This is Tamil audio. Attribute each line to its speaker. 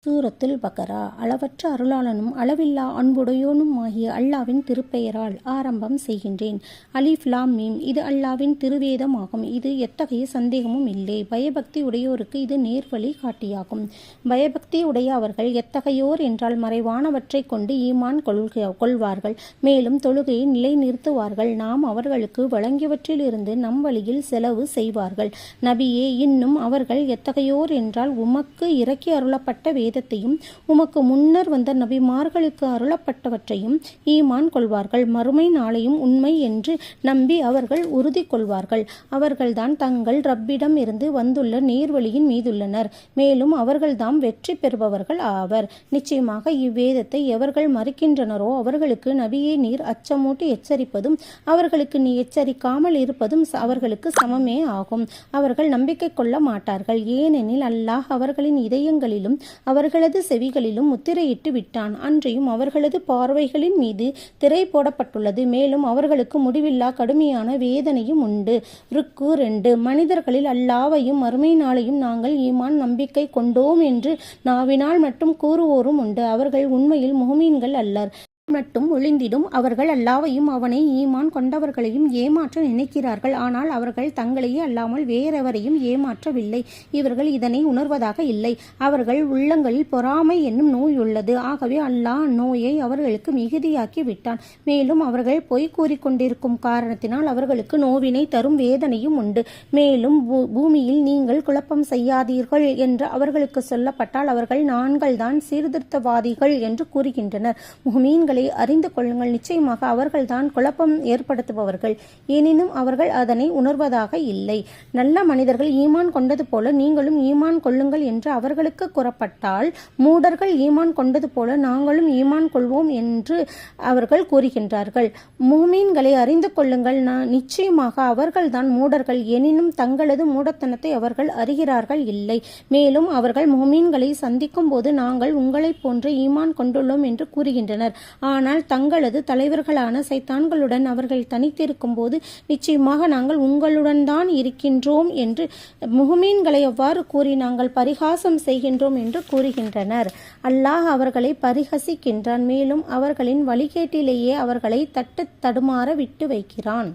Speaker 1: சூரத்துல் பக்கரா. அளவற்ற அருளாளனும் அளவில்லா அன்புடையோனுமாகிய அல்லாவின் திருப்பெயரால் ஆரம்பம் செய்கின்றேன். அலிஃப் லாம் மீம். இது அல்லாவின் திருவேதமாகும். இது எத்தகைய சந்தேகமும் இல்லை. பயபக்தி உடையோருக்கு இது நேர்வழி காட்டியாகும். பயபக்தி உடைய அவர்கள் எத்தகையோர் என்றால் மறைவானவற்றை கொண்டு ஈமான் கொள்வார்கள். மேலும் தொழுகையை நிலைநிறுத்துவார்கள். நாம் அவர்களுக்கு வழங்கியவற்றிலிருந்து நம் வழியில் செலவு செய்வார்கள். நபியே, இன்னும் அவர்கள் எத்தகையோர் என்றால் உமக்கு இறக்கி அருளப்பட்ட வேதத்தையும் உமக்கு முன்னர் வந்த நபிமார்களுக்கு அருளப்பட்டவற்றையும் ஈமான் கொள்வார்கள். மறுமை நாளையும் உண்மை என்று நம்பி அவர்கள் உறுதி கொள்வார்கள். அவர்கள்தான் தங்கள் ரப்பிடம் இருந்து வந்துள்ள நேர்வழியின் மீதுள்ளனர். மேலும் அவர்கள்தாம் வெற்றி பெறுபவர்கள் ஆவர். நிச்சயமாக இவ்வேதத்தை எவர்கள் மறுக்கின்றனரோ அவர்களுக்கு நபியை நீர் அச்சமூட்டி எச்சரிப்பதும் அவர்களுக்கு நீ எச்சரிக்காமல் இருப்பதும் அவர்களுக்கு சமமே ஆகும். அவர்கள் நம்பிக்கை கொள்ள மாட்டார்கள். ஏனெனில் அல்லாஹ் அவர்களின் இதயங்களிலும் அவர்களது செவிகளிலும் முத்திரையிட்டு விட்டான். அன்றையும் அவர்களது பார்வைகளின் மீது திரை போடப்பட்டுள்ளது. மேலும் அவர்களுக்கு முடிவில்லா கடுமையான வேதனையும் உண்டு. ருக்கு 2. மனிதர்களில் அல்லாவையும் மறுமை நாளையும் நாங்கள் ஈமான் நம்பிக்கை கொண்டோம் என்று நாவினால் மட்டும் கூறுவோரும் உண்டு. அவர்கள் உண்மையில் முஹ்மீன்கள் அல்லர். மட்டும் ஒளிந்திடும். அவர்கள் அல்லாவையும் அவனை ஈமான் கொண்டவர்களையும் ஏமாற்ற நினைக்கிறார்கள். ஆனால் அவர்கள் தங்களையே அல்லாமல் வேறெவரையும் ஏமாற்றவில்லை. இவர்கள் இதனை உணர்வதாக இல்லை. அவர்கள் உள்ளங்களில் பொறாமை என்னும் நோய் உள்ளது. ஆகவே அல்லாஹ் அந்நோயை அவர்களுக்கு மிகுதியாக்கி விட்டான். மேலும் அவர்கள் பொய் கூறிக்கொண்டிருக்கும் காரணத்தினால் அவர்களுக்கு நோவினை தரும் வேதனையும் உண்டு. மேலும் பூமியில் நீங்கள் குழப்பம் செய்யாதீர்கள் என்று அவர்களுக்கு சொல்லப்பட்டால் அவர்கள் நாங்கள் தான் சீர்திருத்தவாதிகள் என்று கூறுகின்றனர். முஹ்மீன்கள் அறிந்து கொள்ளுங்கள். நிச்சயமாக அவர்கள்தான் குழப்பம் ஏற்படுத்துபவர்கள். எனினும் அவர்கள் அதனை உணர்வதாக இல்லை. நல்ல மனிதர்கள் ஈமான் கொண்டது போல நீங்களும் ஈமான் கொள்ளுங்கள் என்று அவர்களுக்கு கூறப்பட்டால் மூடர்கள் ஈமான் கொண்டது போல நாங்களும் ஈமான் கொள்வோம் என்று அவர்கள் கூறுகின்றார்கள். முஹ்மீன்களை அறிந்து கொள்ளுங்கள். நிச்சயமாக அவர்கள்தான் மூடர்கள். எனினும் தங்களது மூடத்தனத்தை அவர்கள் அறிகிறார்கள் இல்லை. மேலும் அவர்கள் முஹ்மீன்களை சந்திக்கும் போது நாங்கள் உங்களைப் போன்ற ஈமான் கொண்டுள்ளோம் என்று கூறுகின்றனர். ஆனால் தங்களது தலைவர்களான சைத்தான்களுடன் அவர்கள் தனித்திருக்கும் போது நிச்சயமாக நாங்கள் உங்களுடன் தான் இருக்கின்றோம் என்று முஹ்மீன்களை எவ்வாறு கூறி நாங்கள் பரிகாசம் செய்கின்றோம் என்று கூறுகின்றனர். அல்லாஹ் அவர்களை பரிகசிக்கின்றான். மேலும் அவர்களின் வழிகேட்டிலேயே அவர்களை தட்டு தடுமாற விட்டு வைக்கிறான்.